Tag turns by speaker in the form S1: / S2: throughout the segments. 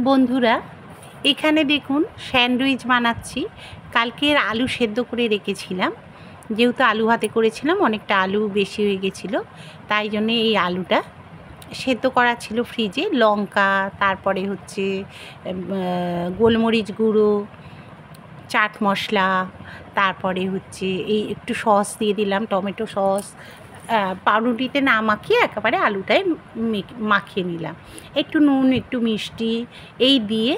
S1: বন্ধুরা, এখানে দেখুন স্যান্ডউইচ বানাচ্ছি। কালকের আলু সেদ্ধ করে রেখেছিলাম, যেহেতু আলু ভাতে করেছিলাম অনেকটা আলু বেশি হয়ে গেছিলো, তাই জন্যে এই আলুটা সেদ্ধ করা ছিল ফ্রিজে। লঙ্কা, তারপরে হচ্ছে গোলমরিচ গুঁড়ো, চাট মশলা, তারপরে হচ্ছে এই একটু সস দিয়ে দিলাম, টমেটো সস। পাউরুটিতে না মাখিয়ে একেবারে আলুটায় মাখিয়ে নিলাম। একটু নুন, একটু মিষ্টি এই দিয়ে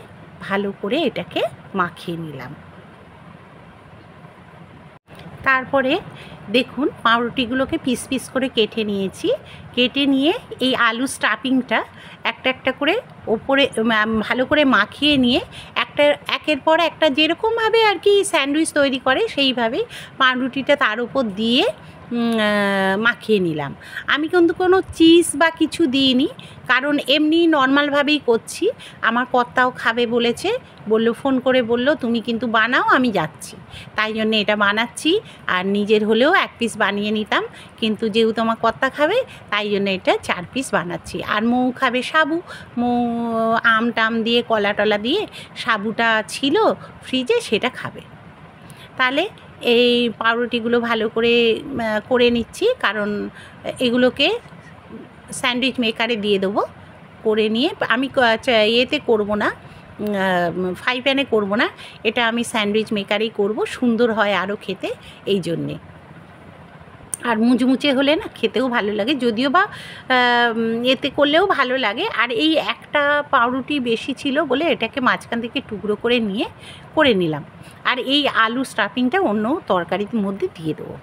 S1: ভালো করে এটাকে মাখিয়ে নিলাম। তারপরে দেখুন পাউরুটিগুলোকে পিস পিস করে কেটে নিয়েছি। কেটে নিয়ে এই আলু স্টাফিংটা একটা একটা করে ওপরে ভালো করে মাখিয়ে নিয়ে একের পর একটা যেরকমভাবে আর কি স্যান্ডউইচ তৈরি করে সেইভাবেই পাউরুটিটা তার উপর দিয়ে মাখিয়ে নিলাম। আমি কিন্তু কোনো চিজ বা কিছু দিইনি, কারণ এমনি নর্মালভাবেই করছি। আমার কর্তাও খাবে বলেছে, ফোন করে বলল তুমি কিন্তু বানাও, আমি যাচ্ছি। তাই জন্যে এটা বানাচ্ছি। আর নিজের হলেও এক পিস বানিয়ে নিতাম, কিন্তু যেহেতু আমার কর্তা খাবে তাই জন্য এটা 4 পিস বানাচ্ছি। আর মৌ খাবে সাবু। মৌ আম টাম দিয়ে, কলা টলা দিয়ে সাবুটা ছিল ফ্রিজে, সেটা খাবে। তাহলে এই পাউরুটিগুলো ভালো করে করে নিচ্ছি, কারণ এগুলোকে স্যান্ডউইচ মেকারে দিয়ে দেবো। করে নিয়ে আমি ইয়েতে করব না, ফ্রাই প্যানে করব না, এটা আমি স্যান্ডউইচ মেকারেই করব, সুন্দর হয় আরও খেতে এই জন্যে। আর মুচমুচে হলে না খেতেও ভালো লাগে, যদিও বা এতে করলেও ভালো লাগে। আর এই একটা পাউরুটি বেশি ছিল বলে এটাকে মাঝখান থেকে টুকরো করে নিয়ে করে নিলাম। আর এই আলু স্টাফিংটা অন্য তরকারির মধ্যে দিয়ে দেবো।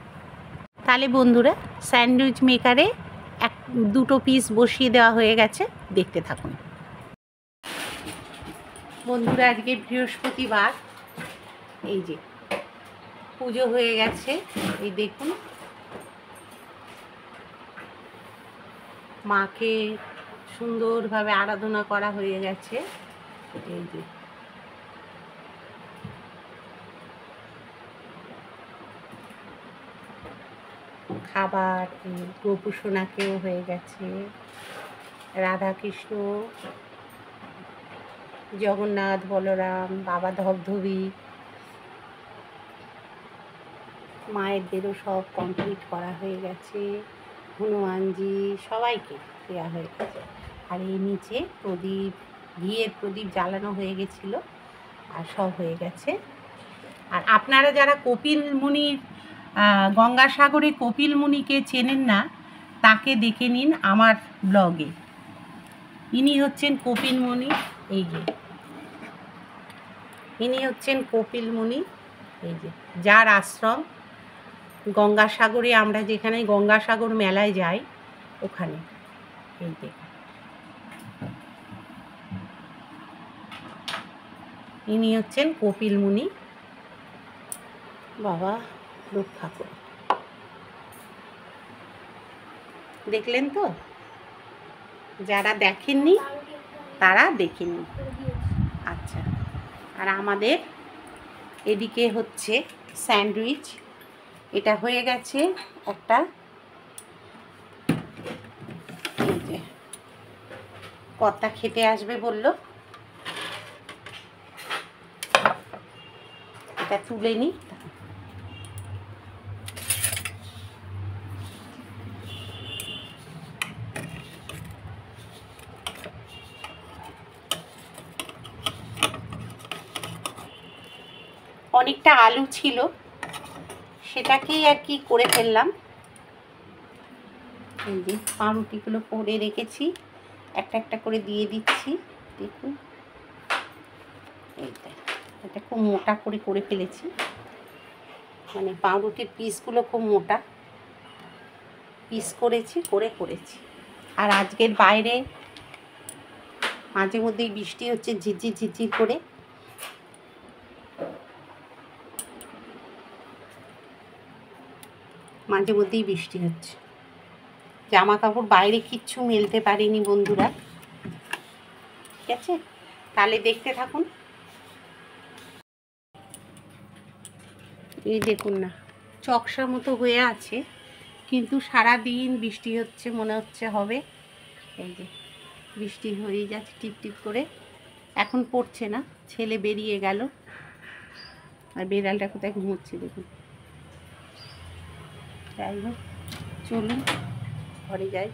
S1: তাহলে বন্ধুরা, স্যান্ডউইচ মেকারে দুটো পিস বসিয়ে দেওয়া হয়ে গেছে, দেখতে থাকুন। বন্ধুরা, আজকে বৃহস্পতিবার, এই যে পুজো হয়ে গেছে, এই দেখুন মাকে সুন্দরভাবে আরাধনা করা হয়ে গেছে। এই যে খাবার গোপুসোনাকেও হয়ে গেছে, রাধাকৃষ্ণ, জগন্নাথ, বলরাম, বাবা ধবধবি, মায়েরদেরও সব কমপ্লিট করা হয়ে গেছে, হনুমানজি, সবাইকে দেওয়া হয়ে গেছে। আর এই নিচে প্রদীপ, ঘিয়ের প্রদীপ জ্বালানো হয়ে গেছিলো, আর সব হয়ে গেছে। আর আপনারা যারা কপিল মুনির, গঙ্গাসাগরে কপিল মুনিকে চেনেন না, তাকে দেখে নিন আমার ব্লগে। ইনি হচ্ছেন কপিল মুনি। এই যে ইনি হচ্ছেন কপিল মুনি, এই যে যার আশ্রম গঙ্গাসাগরে, আমরা যেখানে গঙ্গাসাগর মেলায় যাই ওখানে। এই যে ইনি হচ্ছেন কপিল মুনি। বাবা রক্ষা করো। দেখলেন তো? যারা দেখেননি তারা দেখে নিন। আচ্ছা, আর আমাদের এদিকে হচ্ছে স্যান্ডউইচ, এটা হয়ে গেছে একটা। এই যে কর্তা খেতে আসবে বলল, এটা তুলে নিই। অনেকটা আলু ছিল, সেটাকেই আর কি করে ফেললাম। এই যে পাউরুটিগুলো করে রেখেছি, একটা একটা করে দিয়ে দিচ্ছি। দেখুন এইটা, এটা খুব মোটা করে করে ফেলেছি, মানে পাউরুটির পিসগুলো খুব মোটা পিস করেছি, করেছি। আর আজকের বাইরে মাঝে মধ্যেই বৃষ্টি হচ্ছে, ঝিরঝির ঝিরঝির করে। মাঝে মধ্যেই বৃষ্টি হচ্ছে, জামা কাপড় বাইরে কিচ্ছু মেলতে পারিনি বন্ধুরা। ঠিক আছে, তাহলে দেখতে থাকুন। এই দেখুন না, চকসার মতো হয়ে আছে, কিন্তু সারাদিন বৃষ্টি হচ্ছে, মনে হচ্ছে হবে। এই যে বৃষ্টি হয়ে যাচ্ছে টিপ টিপ করে। এখন পড়ছে না, ছেলে বেরিয়ে গেল। আর বেড়ালটা কোথায় ঘুমোচ্ছে দেখুন। যাই হোক, চলুন ঘরে যাই।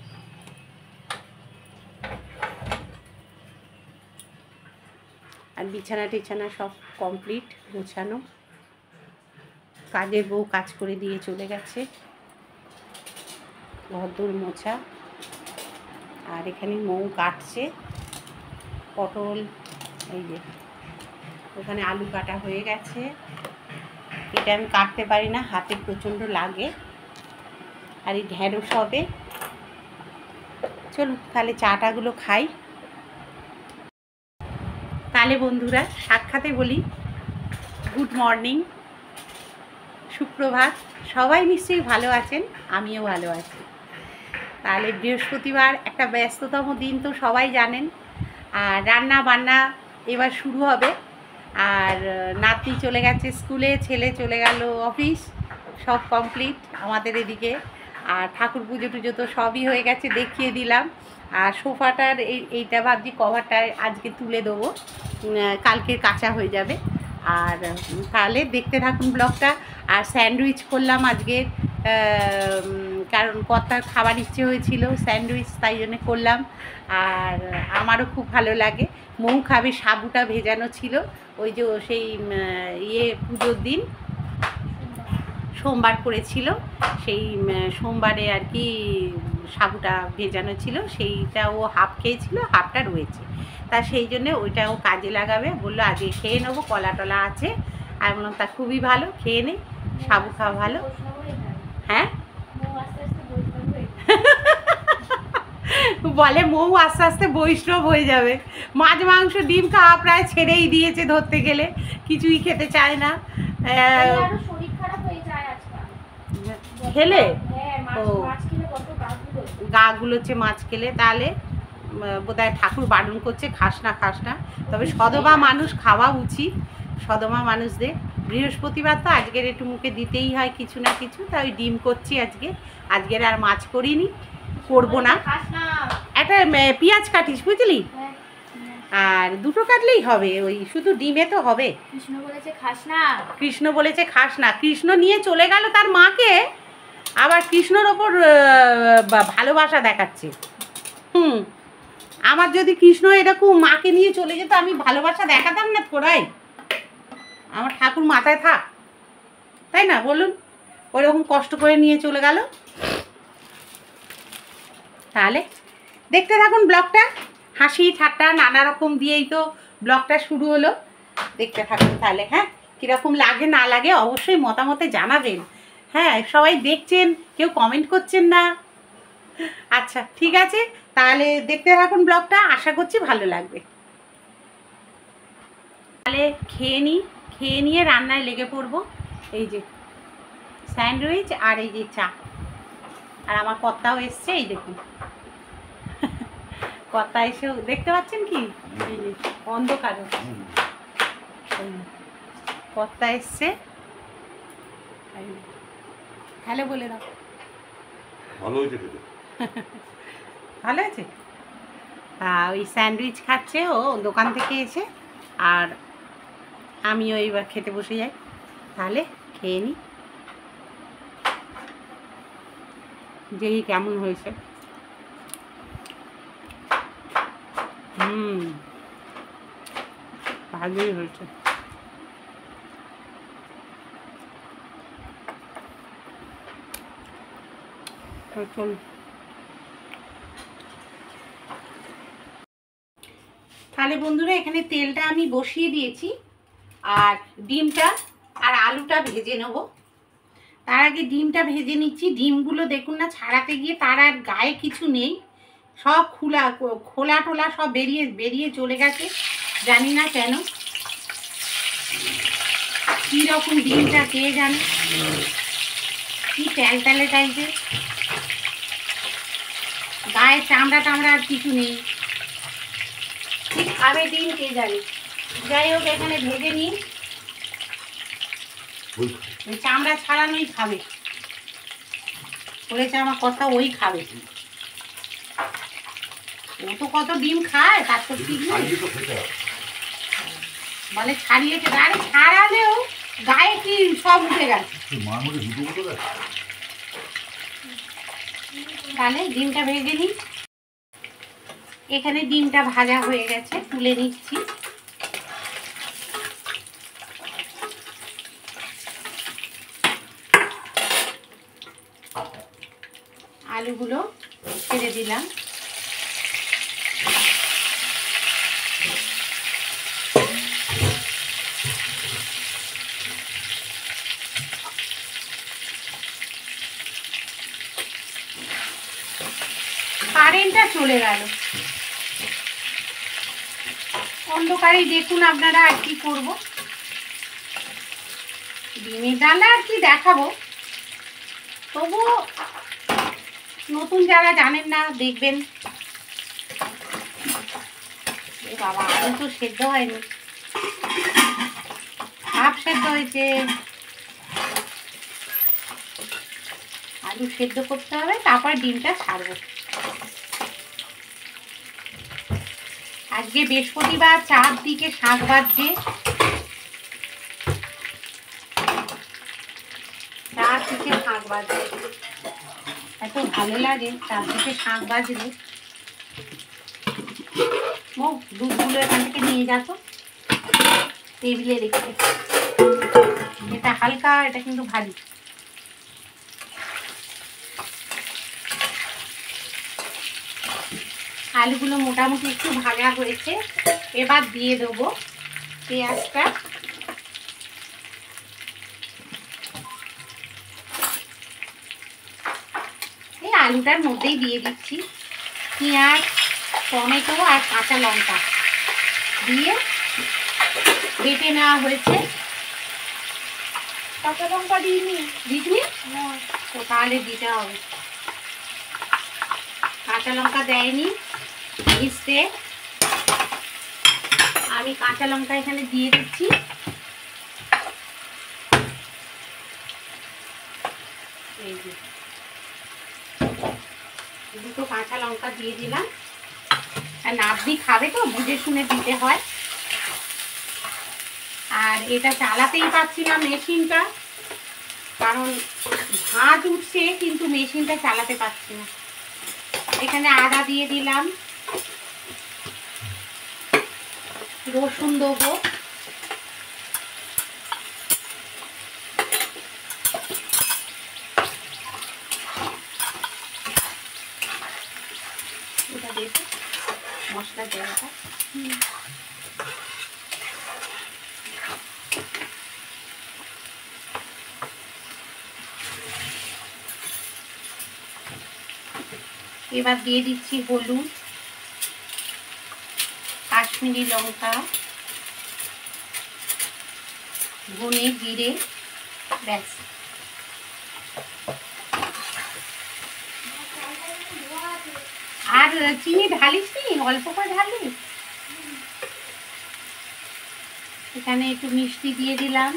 S1: আর বিছানা টিছানা সব কমপ্লিট, গোছানো। কাজের বউ কাজ করে দিয়ে চলে গেছে, ঘরদোর মোছা। আর এখানে মৌ কাটছে পটল, এই যে ওখানে আলু কাটা হয়ে গেছে। এটা আমি কাটতে পারি না, হাতে প্রচণ্ড লাগে। আর এই ঢেঁড়স হবে। চলুন তাহলে চাটাগুলো খাই। তাহলে বন্ধুরা সাক্ষাতে বলি গুড মর্নিং, সুপ্রভাত। সবাই নিশ্চয়ই ভালো আছেন, আমিও ভালো আছি। তাহলে বৃহস্পতিবার একটা ব্যস্ততম দিন তো সবাই জানেন। আর রান্না বান্না এবার শুরু হবে। আর নাতি চলে গেছে স্কুলে, ছেলে চলে গেল অফিস, সব কমপ্লিট আমাদের এদিকে। আর ঠাকুর পুজো টুজো তো সবই হয়ে গেছে, দেখিয়ে দিলাম। আর সোফাটার এইটা ভাবছি কভারটা আজকে তুলে দেবো, কালকে কাঁচা হয়ে যাবে। আর তাহলে দেখতে থাকুন ব্লগটা। আর স্যান্ডউইচ করলাম আজকে, কারণ কর্তার খাবার ইচ্ছে হয়েছিল স্যান্ডউইচ, তাই জন্য করলাম। আর আমারও খুব ভালো লাগে। মৌ খাবে, সাবুটা ভেজানো ছিল, ওই যে সেই পুজোর দিন সোমবার করেছিল, সেই সোমবারে আর কি সাবুটা ভেজানো ছিল, সেইটা ও হাফ খেয়েছিল, হাফটা রয়েছে। তা সেই জন্যে ওইটা ও কাজে লাগাবে বললো, আজকে খেয়ে নেবো, কলা টলা আছে। আমি বললাম তা খুবই ভালো, খেয়ে নে, সাবু খাওয়া ভালো। হ্যাঁ বলে মৌ আস্তে আস্তে বৈষ্ণব হয়ে যাবে। মাছ মাংস ডিম খাওয়া প্রায় ছেড়েই দিয়েছে, ধরতে গেলে কিছুই খেতে চায় না। খেলে ও গা গুলোচ্ছে মাছ খেলে, তাহলে বোধহয় ঠাকুর বারণ করছে খাস না খাস না। তবে সদমা মানুষ খাওয়া উচিত, সদমা মানুষদের। বৃহস্পতিবার তো আজকের একটু মুখে দিতেই হয় কিছু না কিছু, তাই ওই ডিম করছি আজকে। আজকের আর মাছ করিনি, করবো না। একটা পেঁয়াজ কাটিস বুঝলি, আর দুটো কাটলেই হবে, ওই শুধু ডিমে তো হবে। কৃষ্ণ বলেছে খাস না, কৃষ্ণ বলেছে খাস না। কৃষ্ণ নিয়ে চলে গেল তার মাকে, আবার কৃষ্ণর ওপর ভালোবাসা দেখাচ্ছে। আমার যদি কৃষ্ণ এরকম মাকে নিয়ে চলে যেত, আমি ভালোবাসা দেখাতাম না থোড়াই? আমার ঠাকুর মাথায় থাক, তাই না বলুন? ওইরকম কষ্ট করে নিয়ে চলে গেল। তাহলে দেখতে থাকুন ব্লগটা, হাসি ঠাট্টা নানা রকম দিয়েই তো ব্লগটা শুরু হলো। দেখতে থাকুন তাহলে। হ্যাঁ, কীরকম লাগে না লাগে অবশ্যই মতামতে জানাবেন। হ্যাঁ, সবাই দেখছেন, কেউ কমেন্ট করছেন না। আচ্ছা ঠিক আছে, তাহলে দেখতে থাকুন ব্লগটা, আশা করছি ভালো লাগবে। তাহলে খেয়ে নিই, খেয়ে নিয়ে রান্নায় লেগে পড়বো। এই যে স্যান্ডউইচ আর এই যে চা। আর আমার কর্তাও এসছে, এই দেখুন কর্তা এসেও, দেখতে পাচ্ছেন কি অন্ধকার, কর্তা এসছে। হ্যালো বলে দাও। ভালো হয়েছে খেতে। ভালো আছে। ওই স্যান্ডউইচ খাচ্ছে ও দোকান থেকে এসে, আর আমিও এইবার খেতে বসে যাই। তাহলে খেয়ে নিই, যেই কেমন হয়েছে। ভালোই হয়েছে। চল তাহলে বন্ধুরা, এখানে তেলটা আমি বসিয়ে দিয়েছি, আর ডিমটা আর আলুটা ভেজে নেব। তার আগে ডিমটা ভেজে নিচ্ছি। ডিমগুলো দেখুন না, ছাড়াতে গিয়ে তার আর গায়ে কিছু নেই, সব খোলা টোলা সব বেরিয়ে চলে গেছে, জানি না কেন, কীরকম ডিমটা কে জানে, কি ট্যালট্যালে টাইপের, গায়ে চামড়া টামড়া আর কিছু নেই, ঠিক খাবে ডিম কে জানে। যাই হোক, এখানে ভেজে নিই, চামড়া ছাড়ানোই খাবে বলেছে আমার কথা, ওই খাবে। ও তো কত ডিম খায়, তার তো ঠিক নেই। বলে ছাড়িয়েছে, আরে ছাড়ালেও গায়ে কি সব উঠে গেছে। তাহলে ডিমটা ভেজে নিই। এখানে ডিমটা ভাজা হয়ে গেছে, তুলে নিচ্ছি। আলুগুলো ছেড়ে দিলাম। কারেন্টটা চলে গেল, অন্ধকারে দেখুন আপনারা আর কি করবো। ডিমের ডালনা আর কি দেখাবো, তবুও নতুন যারা জানেন না দেখবেন। বাবা, আলু তো সেদ্ধ হয়নি, হাফ সেদ্ধ হয়েছে। আলু সেদ্ধ করতে হবে, তারপর ডিমটা ছাড়বো। আজকে বৃহস্পতিবার, চারদিকে শাক বাজছে। চারদিকে শাক বাজছে, এত ভালো লাগে চারদিকে শাক বাজলে। ও দুধগুলো এখান থেকে নিয়ে যাতো, টেবিলে রেখে। এটা হালকা, এটা কিন্তু ভারী। আলুগুলো মোটামুটি একটু ভাজা হয়েছে, এবার দিয়ে দেবো পেঁয়াজটা। এই আলুটার মধ্যেই দিয়ে দিচ্ছি পেঁয়াজ, টমেটো আর কাঁচা লঙ্কা দিয়ে বেটে নেওয়া হয়েছে। কাঁচা লঙ্কা দিইনি, দিসনি তো তাহলে দিতে হবে। কাঁচা লঙ্কা দেয়নি মিশতে, আমি কাঁচা লঙ্কা এখানে দিয়ে দিচ্ছি। এই যে দুটো কাঁচা লঙ্কা দিয়ে দিলাম। আর নাবদি খাবে তো বুঝে শুনে দিতে হয়। আর এটা চালাতেই পারছি না মেশিনটা, কারণ ভাঁজ উঠছে, কিন্তু মেশিনটা চালাতে পারছি না। এখানে আদা দিয়ে দিলাম, রসুন দেবো, এটা দেবো মশলা দেওয়াটা। এবার দিয়ে দিচ্ছি হলুদ, কাশ্মীরি লঙ্কা, ধনে জিরে, ব্যাস। আর চিনি ঢালিস নি, অল্প করে ঢালিস। এখানে একটু মিষ্টি দিয়ে দিলাম।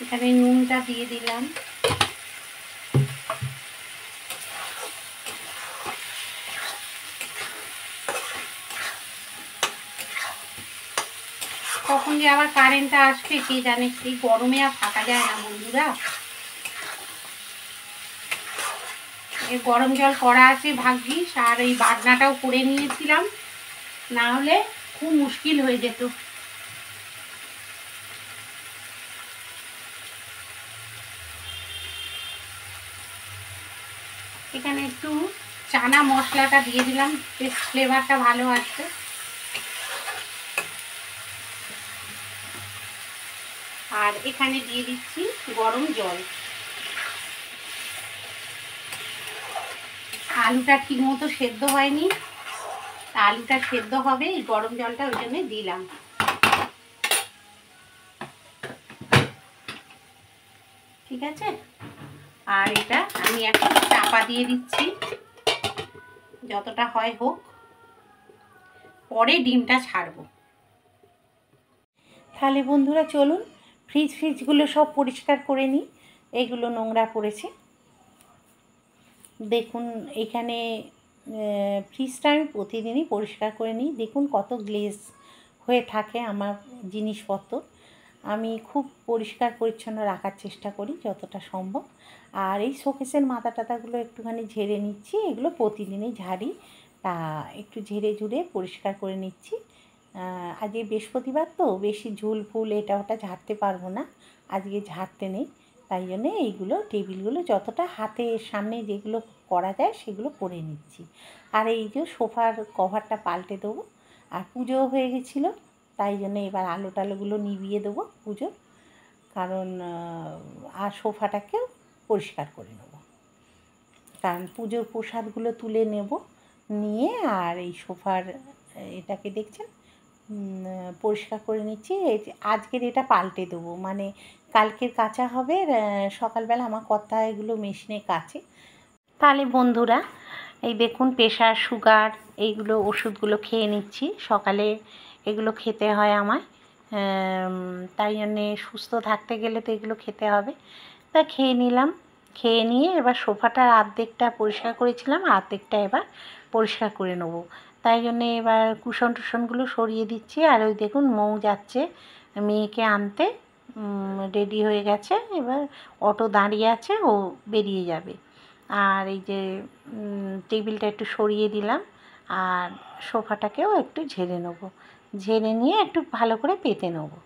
S1: এখানে নুনটা দিয়ে দিলাম। কখন যে আবার কারেন্টটা আসবে কে জানে, এই গরমে আর থাকা যায় না বন্ধুরা। এই গরম জল করা আছে ভাগ্যিস, আর এই বাটনাটাও করে নিয়েছিলাম, না হলে খুব মুশকিল হয়ে যেত। এখানে একটু চানা মশলাটা দিয়ে দিলাম, বেশ ফ্লেভারটা ভালো আসছে। আর এখানে দিয়ে দিচ্ছি গরম জল। আলুটা ঠিক মতো সেদ্ধ হয়নি, আলুটা সেদ্ধ হবে, এই গরম জলটা ওই জন্য দিলাম। ঠিক আছে, আর এটা আমি এখন চাপা দিয়ে দিচ্ছি, যতটা হয় হোক, পরে ডিমটা ছাড়বো। তাহলে বন্ধুরা চলুন ফ্রিজগুলো সব পরিষ্কার করে নিই, এইগুলো নোংরা পড়েছে। দেখুন এখানে ফ্রিজটা আমি প্রতিদিনই পরিষ্কার করে নিই। দেখুন কত গ্লেজ হয়ে থাকে আমার জিনিসপত্র। আমি খুব পরিষ্কার পরিচ্ছন্ন রাখার চেষ্টা করি যতটা সম্ভব। আর এই শোকেসের মাথা টাথাগুলো একটুখানি ঝেড়ে নিচ্ছি, এগুলো প্রতিদিনই ঝাড়ি, তা একটু ঝেড়ে ঝুড়ে পরিষ্কার করে নিচ্ছি। আজকে বৃহস্পতিবার তো বেশি ঝুল ফুল এটা ওটা ঝাড়তে পারবো না, আজকে ঝাড়তে নেই, তাই জন্যে এইগুলো টেবিলগুলো যতটা হাতের সামনে যেগুলো করা যায় সেগুলো করে নিচ্ছি। আর এই যে সোফার কভারটা পাল্টে দেবো, আর পুজোও হয়ে গেছিলো, তাই জন্যে এবার আলো টালোগুলো নিভিয়ে দেবো পুজোর, কারণ আর সোফাটাকেও পরিষ্কার করে নেব, কারণ পুজোর প্রসাদগুলো তুলে নেব, নিয়ে আর এই সোফার এটাকে দেখছেন পরিষ্কার করে নিচ্ছি। আজকের এটা পাল্টে দেবো, মানে কালকের কাচা হবে, সকালবেলা আমার কর্তা এগুলো মেশিনে কাচে। তাহলে বন্ধুরা এই দেখুন প্রেশার সুগার এইগুলো ওষুধগুলো খেয়ে নিচ্ছি, সকালে এগুলো খেতে হয় আমায়, তাই জন্যে সুস্থ থাকতে গেলে তো এগুলো খেতে হবে। তা খেয়ে নিলাম, খেয়ে নিয়ে এবার সোফাটার অর্ধেকটা পরিষ্কার করেছিলাম, অর্ধেকটা এবার পরিষ্কার করে নেব, তাই জন্যে এবার কুশন টুশনগুলো সরিয়ে দিচ্ছি। আর ওই দেখুন মৌ যাচ্ছে মেয়েকে আনতে, রেডি হয়ে গেছে, এবার অটো দাঁড়িয়ে আছে, ও বেরিয়ে যাবে। আর এই যে টেবিলটা একটু সরিয়ে দিলাম, আর সোফাটাকেও একটু ঝেড়ে নেবো, ঝেড়ে নিয়ে একটু ভালো করে পেতে নেবো,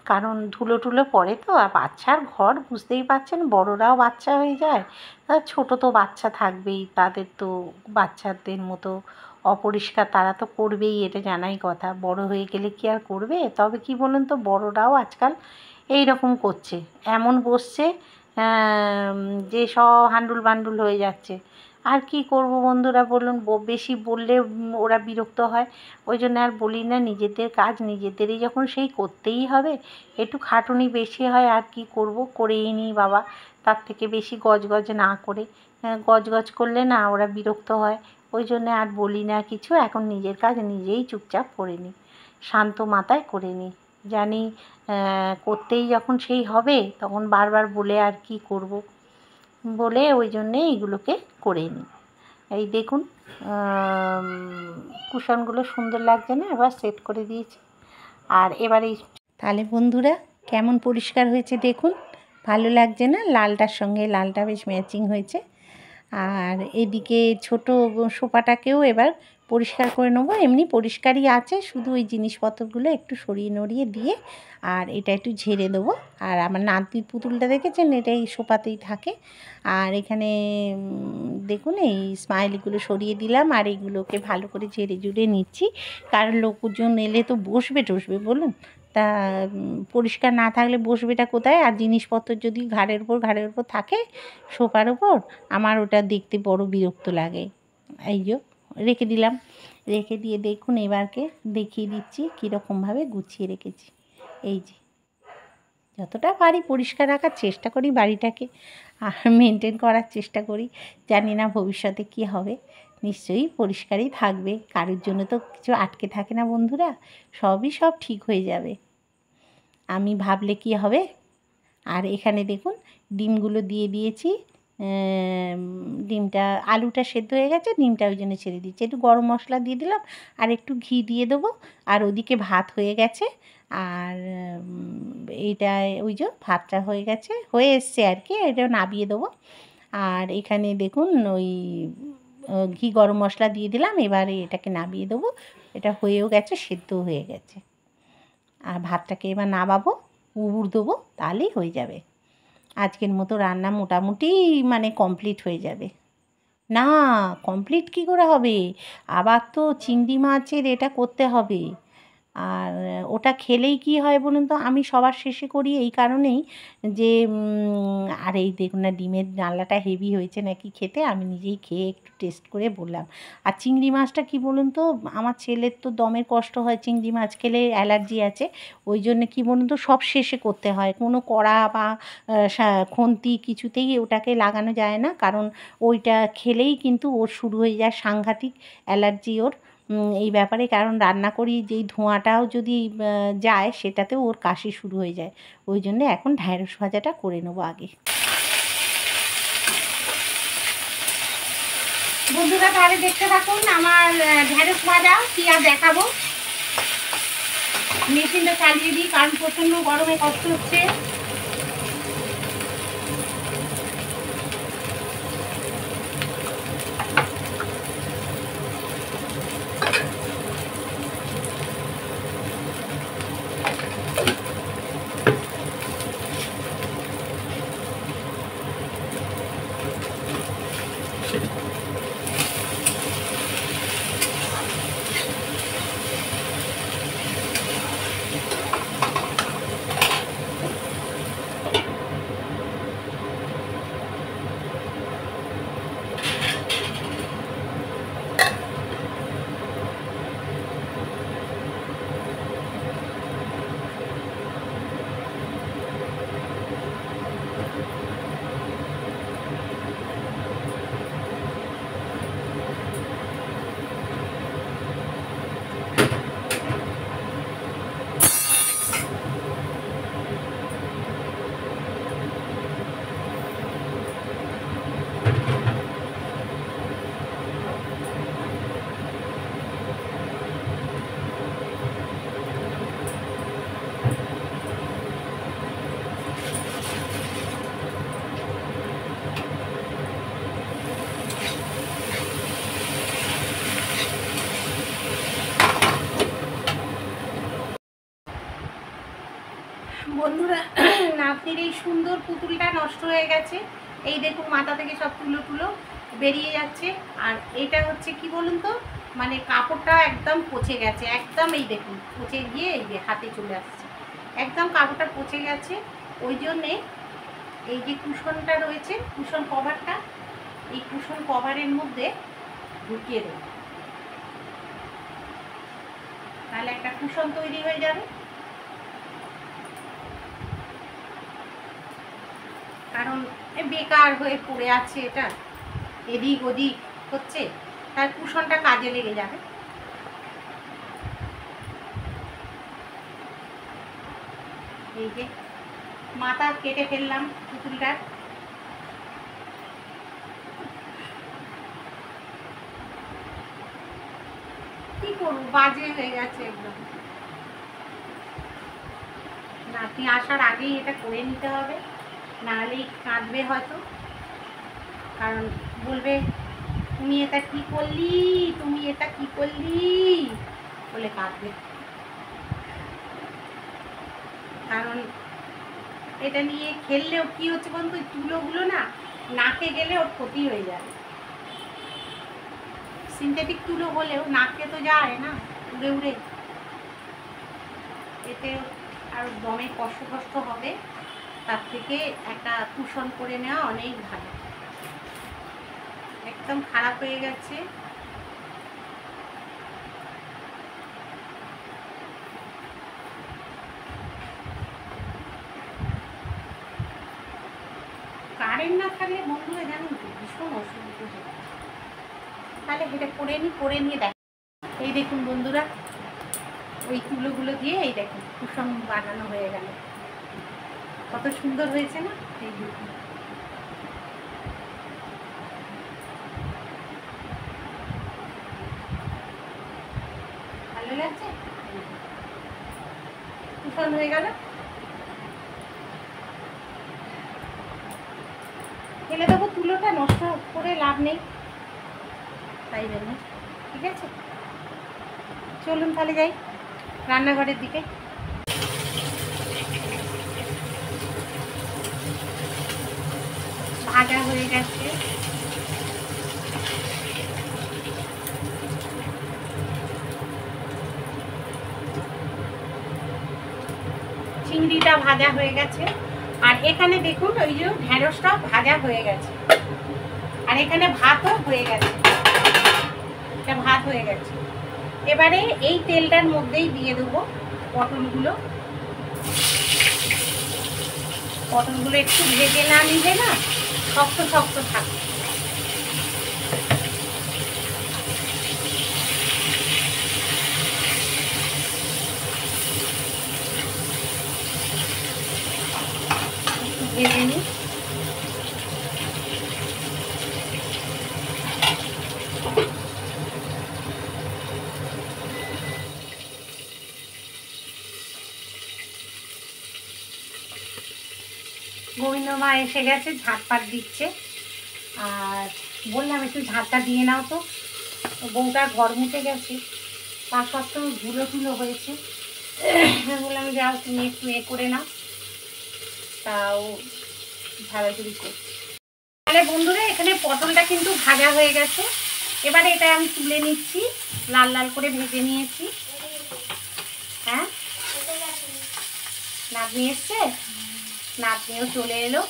S1: কারণ ধুলো টুলো পড়ে তো। আর বাচ্চার ঘর বুঝতেই পারছেন, বড়রাও বাচ্চা হয়ে যায়, ছোটো তো বাচ্চা থাকবেই, তাদের তো বাচ্চাদের মতো অপরিষ্কার তারা তো করবেই, এটা জানাই কথা। বড় হয়ে গেলে কি আর করবে? তবে কি বলুন তো, বড়রাও আজকাল এই রকম করছে, এমন বসছে যে সব হান্ডুল বান্ডুল হয়ে যাচ্ছে। আর কি করব বন্ধুরা বলুন, বেশি বললে ওরা বিরক্ত হয়, ওই জন্য আর বলি না। নিজেদের কাজ নিজেদেরই যখন সেই করতেই হবে, একটু খাটুনি বেশি হয়, আর কি করব, করেই নিই বাবা, তার থেকে বেশি গজগজ না করে। গজগজ করলে না ওরা বিরক্ত হয়, ওই জন্য আর বলি না কিছু। এখন নিজের কাজ নিজেই চুপচাপ করে নিই, শান্ত মাথায় করে নিই, জানি করতেই যখন সেই হবে তখন বারবার বলে আর কি করব, বলে ওই জন্যে এইগুলোকে করে নিই। এই দেখুন কুশনগুলো সুন্দর লাগছে না, এবার সেট করে দিয়েছি। আর এবার এই তাহলে বন্ধুরা কেমন পরিষ্কার হয়েছে দেখুন, ভালো লাগছে না? লালটার সঙ্গে লালটা বেশ ম্যাচিং হয়েছে। আর এদিকে ছোট সোফাটাকেও এবার পরিষ্কার করে নেবো, এমনি পরিষ্কারই আছে, শুধু ওই জিনিসপত্রগুলো একটু সরিয়ে নড়িয়ে দিয়ে আর এটা একটু ঝেড়ে দেবো। আর আমার নাতির পুতুলটা দেখেছেন, এটা এই সোফাতেই থাকে। আর এখানে দেখুন এই স্মাইলিগুলো সরিয়ে দিলাম, আর এইগুলোকে ভালো করে ঝেড়ে ঝুড়ে নিচ্ছি, কারণ লোকজন এলে তো বসবে টসবে বলুন, তা পরিষ্কার না থাকলে বসবেটা কোথায়? আর জিনিসপত্র যদি ঘাড়ের উপর থাকে সোফার উপর, আমার ওটা দেখতে বড় বিরক্ত লাগে। এই যে রেখে দিলাম, রেখে দিয়ে দেখুন এবারকে দেখিয়ে দিচ্ছি কীরকমভাবে গুছিয়ে রেখেছি। এই যে যতটা পারি পরিষ্কার রাখার চেষ্টা করি বাড়িটাকে, আর মেনটেন করার চেষ্টা করি। জানি না ভবিষ্যতে কী হবে, নিশ্চয়ই পরিষ্কারই থাকবে, কারোর জন্য তো কিছু আটকে থাকে না বন্ধুরা, সব ঠিক হয়ে যাবে, আমি ভাবলে কি হবে। আর এখানে দেখুন ডিমগুলো দিয়ে দিয়েছি, ডিমটা আলুটা সেদ্ধ হয়ে গেছে, ডিমটা ওই জন্য ছেড়ে দিচ্ছি, একটু গরম মশলা দিয়ে দিলাম, আর একটু ঘি দিয়ে দেবো। আর ওদিকে ভাত হয়ে গেছে, আর এইটা ওই যে ভাতটা হয়ে এসছে আর কি, এটা নামিয়ে দেবো। আর এখানে দেখুন ওই ঘি গরম মশলা দিয়ে দিলাম, এবারে এটাকে নামিয়ে দেবো, এটা হয়েও গেছে, সেদ্ধও হয়ে গেছে। আর ভাতটাকে এবার নামাবো, উবুর দেবো, তাহলেই হয়ে যাবে। আজকের মতো রান্না মোটামুটি মানে কমপ্লিট হয়ে যাবে। না, কমপ্লিট কী করে হবে, আবার তো চিংড়ি মাছের এটা করতে হবে। আর ওটা খেলেই কি হয় বলুন তো, আমি সবার শেষে করি এই কারণেই যে আর এই দেখুন না ডিমের ডালনাটা হেভি হয়েছে নাকি খেতে, আমি নিজেই খেয়ে একটু টেস্ট করে বললাম। আর চিংড়ি মাছটা কি বলুন তো, আমার ছেলের তো দমের কষ্ট হয়, চিংড়ি মাছ খেলে অ্যালার্জি আছে, ওই জন্য কি বলুন তো সব শেষে করতে হয়, কোনো কড়া বা খুন্তি কিছুতেই ওটাকে লাগানো যায় না, কারণ ওইটা খেলেই কিন্তু ওর শুরু হয়ে যায় সাংঘাতিক অ্যালার্জি ওর। এই ব্যাপারে, কারণ রান্না করি যেই ধোঁয়াটাও যদি যায় সেটাতেও ওর কাশি শুরু হয়ে যায়। ওই জন্যে এখন ঢ্যাঁড়স ভাজাটা করে নেবো আগে। বন্ধুরা তাহলে দেখতে থাকুন আমার ঢ্যাঁড়স ভাজা কি আর দেখাবো। মেশিনটা চালিয়ে দিই কারণ প্রচণ্ড গরমে কষ্ট হচ্ছে। বন্ধুরা নাতনির এই সুন্দর পুতুলটা নষ্ট হয়ে গেছে। এই দেখুন মাথা থেকে সব তুলো বেরিয়ে যাচ্ছে। আর এটা হচ্ছে কি বলুন তো, মানে কাপড়টা একদম পচে গেছে, একদম এই দেখুন পচে গিয়ে এই যে হাতে চলে আসছে, একদম কাপড়টা পচে গেছে। ওই জন্যে এই যে কুশনটা রয়েছে, কুশন কভারটা, এই কুশন কভারের মধ্যে ঢুকিয়ে দেব, তাহলে একটা কুশন তৈরি হয়ে যাবে। কারণ বেকার হয়ে পড়ে আছে, এটা এদিক ওদিক হচ্ছে, তার কুশনটা কাজে লেগে যাবে। এই যে মাথা কেটে ফেললাম পুতুলটার। কি করবো, বাজে হয়ে গেছে একদম। নাতি আসার আগেই এটা করে নিতে হবে, নাহলেই কাঁদবে হয়তো, কারণ বলবে তুমি এটা কি করলি, তুমি এটা কি করলি বলে কাঁদবে। কারণ এটা নিয়ে খেললেও কি হচ্ছে বলতো, তুলোগুলো না নাকে গেলে ওর ক্ষতি হয়ে যায়। সিনথেটিক তুলো হলেও নাকে তো যায় না, উড়ে উড়ে, এতে আর দমে কষ্ট হবে। তার থেকে একটা কুশন করে নেওয়া অনেক ভালো। একদম খারাপ হয়ে গেছে। কারেন্ট না থাকলে বন্ধুরা জানেন তো ভীষণ অসুবিধা হয়। তাহলে এটা করে নিয়ে দেখ। এই দেখুন বন্ধুরা, ওই তুলোগুলো দিয়ে এই দেখুন কুশন বানানো হয়ে গেল। কত সুন্দর হয়েছে না? এই দেখুন, ভালো লাগছে, কুশন হয়ে গেল। ফেলে দেবো, তুলোটা নষ্ট করে লাভ নেই, তাই জন্য। ঠিক আছে, চলুন তাহলে যাই রান্নাঘরের দিকে। ভাজা হয়ে গেছে, চিংড়িটা ভাজা হয়ে গেছে। আর এখানে দেখুন ওই যে ঢেঁড়সটাও ভাজা হয়ে গেছে। আর এখানে ভাতও হয়ে গেছে, এটা ভাত হয়ে গেছে। এবারে এই তেলটার মধ্যেই দিয়ে দেবো পটলগুলো। পটলগুলো একটু ভেজে না নিলে না শক্ত শক্ত থাকে। ভেজে নিই। গোবিন্দ মা এসে গেছে, ঝাঁটপাট দিচ্ছে। আর বললাম একটু ঝাঁটটা দিয়ে নাও, তো বউটা ঘর মুছে গেছে, তা সত্ত্বেও ধুলো ধুলো হয়েছে। বললাম যাও তুমি একটু করে নাও, তাও ঝাড়াঝুড়ি করছি। তাহলে বন্ধুরা এখানে পটলটা কিন্তু ভাজা হয়ে গেছে। এবারে এটা আমি তুলে নিচ্ছি, লাল লাল করে ভেজে নিয়েছি। হ্যাঁ, নাতনি এসছে, নাতনিও চলে এলো।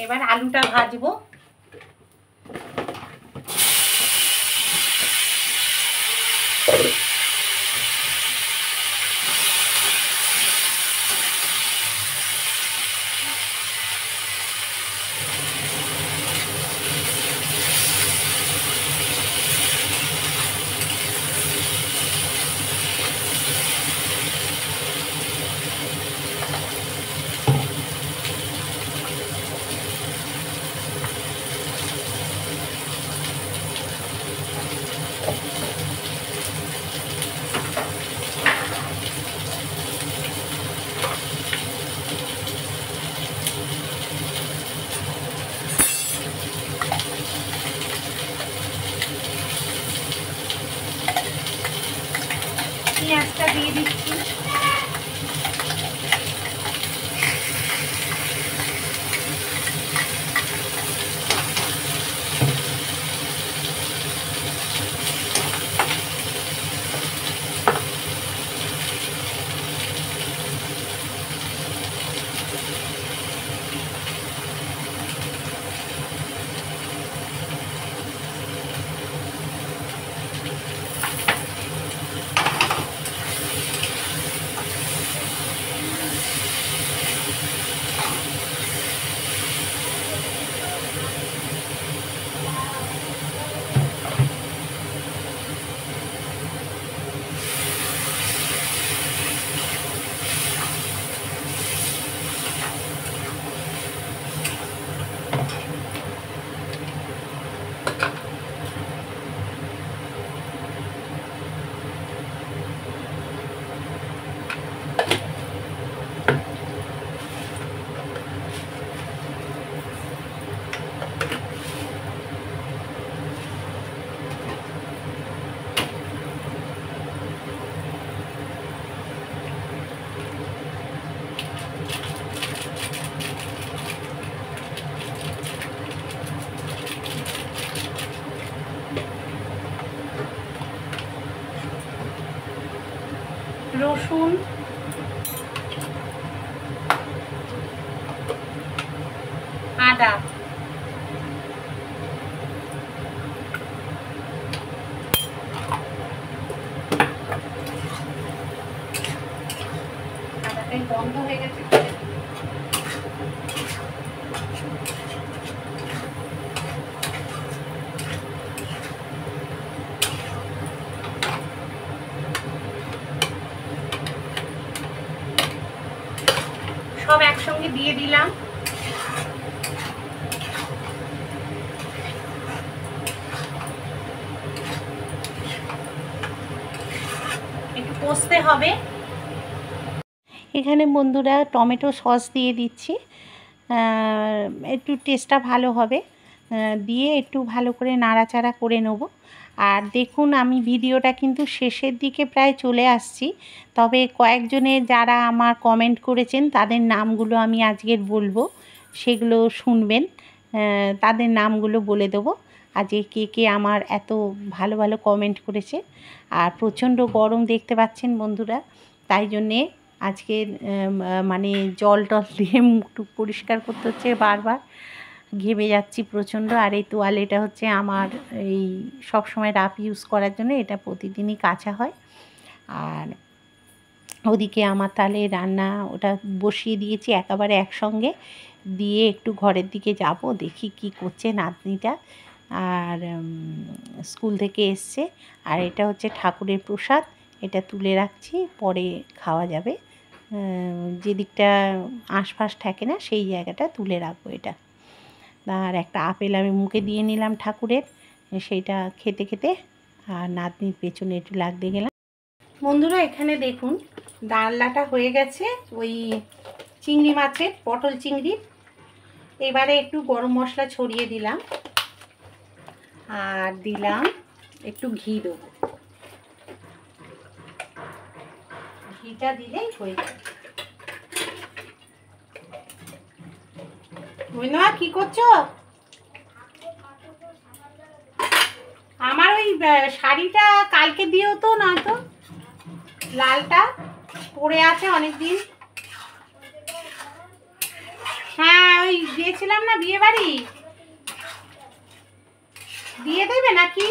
S1: এবার আলুটা ভাজবো। পেঁয়াজটা দিয়ে দিচ্ছি। রসুন, আদা, আদাটাই বন্ধ হয়ে গেছে। সব একসঙ্গে দিয়ে দিলাম। একটু কষতে হবে। এখানে বন্ধুরা টমেটো সস দিয়ে দিচ্ছি, একটু টেস্টটা ভালো হবে। দিয়ে একটু ভালো করে নাড়াচাড়া করে নেব। আর দেখুন আমি ভিডিওটা কিন্তু শেষের দিকে প্রায় চলে আসছি, তবে কয়েকজনের যারা আমার কমেন্ট করেছেন তাদের নামগুলো আমি আজকের বলবো, সেগুলো শুনবেন। তাদের নামগুলো বলে দেবো আজকে কে কে আমার এত ভালো ভালো কমেন্ট করেছে। আর প্রচণ্ড গরম দেখতে পাচ্ছেন বন্ধুরা, তাই জন্যে আজকে মানে জল টল দিয়ে মুখ পরিষ্কার করতে হচ্ছে, বারবার ঘেমে যাচ্ছি প্রচণ্ড। আর এই তোয়ালেটা হচ্ছে আমার এই সব সময় রাফ ইউজ করার জন্য, এটা প্রতিদিনই কাচা হয়। আর ওদিকে আমার তাহলে রান্না ওটা বসিয়ে দিয়েছি একেবারে একসঙ্গে, দিয়ে একটু ঘরের দিকে যাব, দেখি কি করছে নাতনিটা। আর স্কুল থেকে এসছে। আর এটা হচ্ছে ঠাকুরের প্রসাদ, এটা তুলে রাখছি, পরে খাওয়া যাবে। যে দিকটা আঁশফাঁশ থাকে না সেই জায়গাটা তুলে রাখবো এটা। আর একটা আপেল আমি মুখে দিয়ে নিলাম ঠাকুরের, সেইটা খেতে খেতে আর নাতনির পেছনে একটু লাগতে গেলাম। বন্ধুরা এখানে দেখুন ডালনাটা হয়ে গেছে, ওই চিংড়ি মাছের, পটল চিংড়ির। এবারে একটু গরম মশলা ছড়িয়ে দিলাম আর দিলাম একটু ঘি দেবো। ঘিটা দিলেই হয়ে যাবে। মইনা কি করছো? আমার ওই শাড়িটা কালকে দিও তো, না তো লালটা পরে আছে অনেক দিন। হ্যাঁ ওই দিয়েছিলাম না বিয়ে বাড়ি, দিয়ে দেবে নাকি?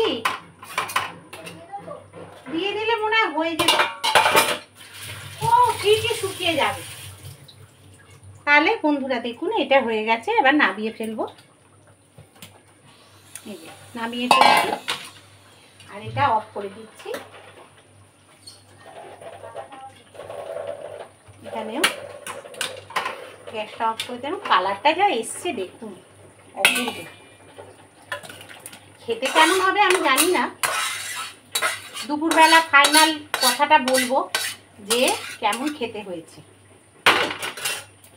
S1: দিয়ে দিলে মনে হয় হয়ে যাবে। ও ঠিকই শুকিয়ে যাবে। তাহলে বন্ধুরা দেখুন এটা হয়ে গেছে, এবার নামিয়ে ফেলবো। এই যে নামিয়ে ফেলছি আর এটা অফ করে দিচ্ছি। এখানেও গ্যাসটা অফ করে দিলাম। কালারটা যা এসছে দেখুন, অপূর্ব। খেতে কেমন হবে আমি জানি না, দুপুরবেলা ফাইনাল কথাটা বলবো যে কেমন খেতে হয়েছে।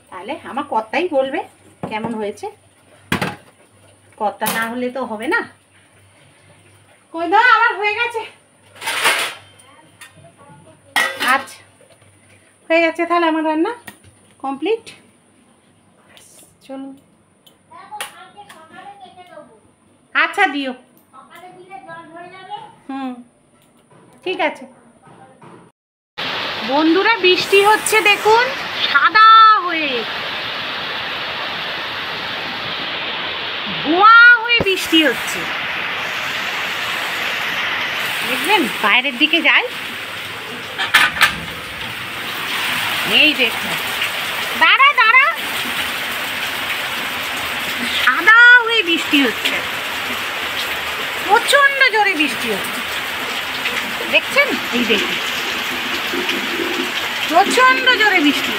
S1: তাহলে আমার কর্তাই বলবে কেমন হয়েছে, কর্তা না হলে তো হবে না। কই দাও, আমার হয়ে গেছে। আচ্ছা হয়ে গেছে, তাহলে আমার রান্না কমপ্লিট। চলুন। আচ্ছা দিও। ঠিক আছে। বন্ধুরা বৃষ্টি হচ্ছে দেখুন, সাদা হয়ে ধোঁয়া হয়ে বৃষ্টি হচ্ছে, দেখবেন। বাইরের দিকে যাই, এই দেখুন, দাঁড়া দাঁড়া, সাদা হয়ে বৃষ্টি হচ্ছে, প্রচন্ড জোরে বৃষ্টি হচ্ছে, দেখছেন? এই দেখুন প্রচন্ড জোরে বৃষ্টি।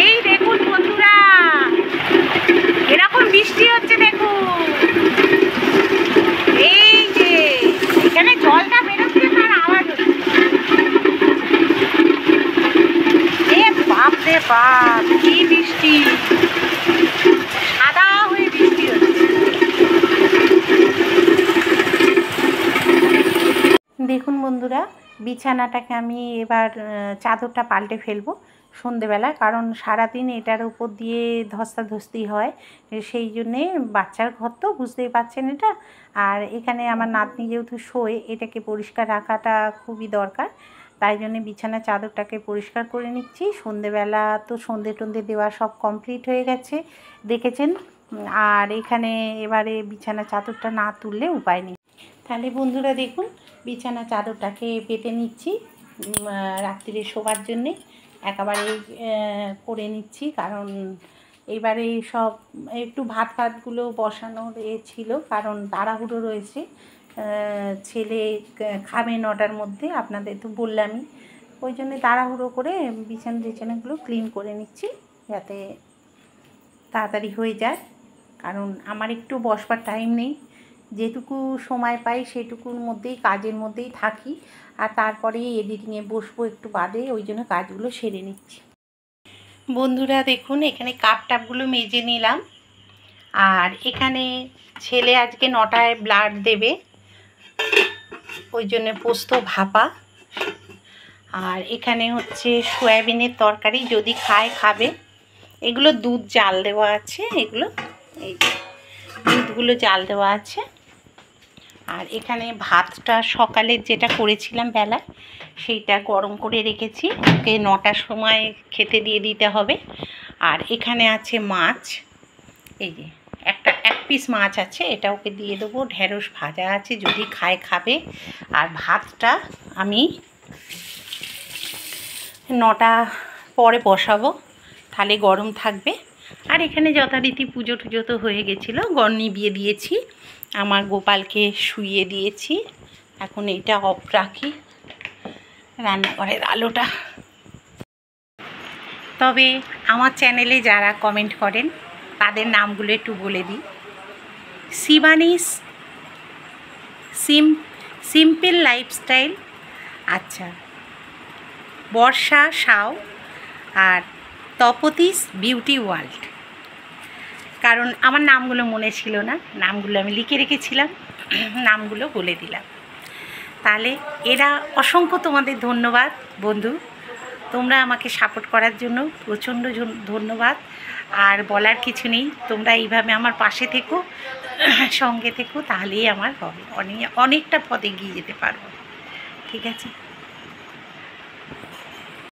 S1: এই দেখুন বন্ধুরা এরকম বৃষ্টি হচ্ছে দেখুন। এই যে এখানে জলটা বেরোচ্ছে তার আওয়াজ হচ্ছে। এ বাপ রে বাপ, কি বৃষ্টি, সাদা হয়ে বৃষ্টি হচ্ছে। দেখুন বন্ধুরা বিছানাটাকে আমি এবার চাদরটা পাল্টে ফেলবো সন্ধেবেলা, কারণ সারাদিন এটার উপর দিয়ে ধস্তাধস্তি হয়, সেই জন্যে বাচ্চার ঘর তো বুঝতেই পারছেন এটা। আর এখানে আমার নাতনি যেহেতু শোয়, এটাকে পরিষ্কার রাখাটা খুবই দরকার, তাই জন্যে বিছানার চাদরটাকে পরিষ্কার করে নিচ্ছি। সন্ধেবেলা তো সন্ধে টন্ধে দেওয়া সব কমপ্লিট হয়ে গেছে দেখেছেন। আর এখানে এবারে বিছানা চাদরটা না তুললে উপায় নেই। তাহলে বন্ধুরা দেখুন বিছানা চাদরটাকে পেতে নিচ্ছি রাত্রিরে শোবার জন্যে, একেবারে করে নিচ্ছি, কারণ এবারে সব একটু ভাত ফাতগুলো বসানোর ছিল, কারণ তাড়াহুড়ো রয়েছে। ছেলে খাবে 9টার মধ্যে, আপনাদের তো বললামই, ওই জন্য তাড়াহুড়ো করে বিছানাগুলো ক্লিন করে নিচ্ছি যাতে তাড়াতাড়ি হয়ে যায়, কারণ আমার একটু বসবার টাইম নেই। যেটুকু সময় পাই সেটুকুর মধ্যেই, কাজের মধ্যেই থাকি, আর তারপরে এডিটিংয়ে বসবো একটু বাদে, ওই জন্য কাজগুলো সেরে নিচ্ছি। বন্ধুরা দেখুন এখানে কাপ টাপগুলো মেজে নিলাম, আর এখানে ছেলে আজকে 9টায় ব্লাড দেবে, ওই জন্য পোস্ত ভাপা, আর এখানে হচ্ছে সয়াবিনের তরকারি, যদি খায় খাবে। এগুলো দুধ জাল দেওয়া আছে, এগুলো এই দুধগুলো জাল দেওয়া আছে। আর এখানে ভাতটা সকালে যেটা করেছিলাম বেলায়, সেইটা গরম করে রেখেছি, ওকে 9টার সময় খেতে দিয়ে দিতে হবে। আর এখানে আছে মাছ, এই যে এক পিস মাছ আছে, এটা ওকে দিয়ে দেবো। ঢেঁড়স ভাজা আছে, যদি খায় খাবে। আর ভাতটা আমি 9টা পরে বসাবো, তাহলে গরম থাকবে। আর এখানে যথারীতি পুজো টুজো তো হয়ে গেছিলো, গড় নিভিয়ে দিয়েছি, আমার গোপালকে শুইয়ে দিয়েছি। এখন এইটা অফ রাখি, রান্নাঘরের আলোটা। তবে আমার চ্যানেলে যারা কমেন্ট করেন তাদের নামগুলো একটু বলে দিই। শিবানীস সিম্পল লাইফস্টাইল, আচ্ছা, বর্ষা সাউ, আর তপতিস বিউটি ওয়ার্ল্ড। কারণ আমার নামগুলো মনে ছিল না, নামগুলো আমি লিখে রেখেছিলাম, নামগুলো বলে দিলাম। তাহলে এরা অসংখ্য তোমাদের ধন্যবাদ বন্ধু, তোমরা আমাকে সাপোর্ট করার জন্য প্রচণ্ড ধন্যবাদ। আর বলার কিছু নেই, তোমরা এইভাবে আমার পাশে থেকো, সঙ্গে থেকো, তাহলেই আমার হবে, অনেকটা পথে এগিয়ে যেতে পারবো। ঠিক আছে।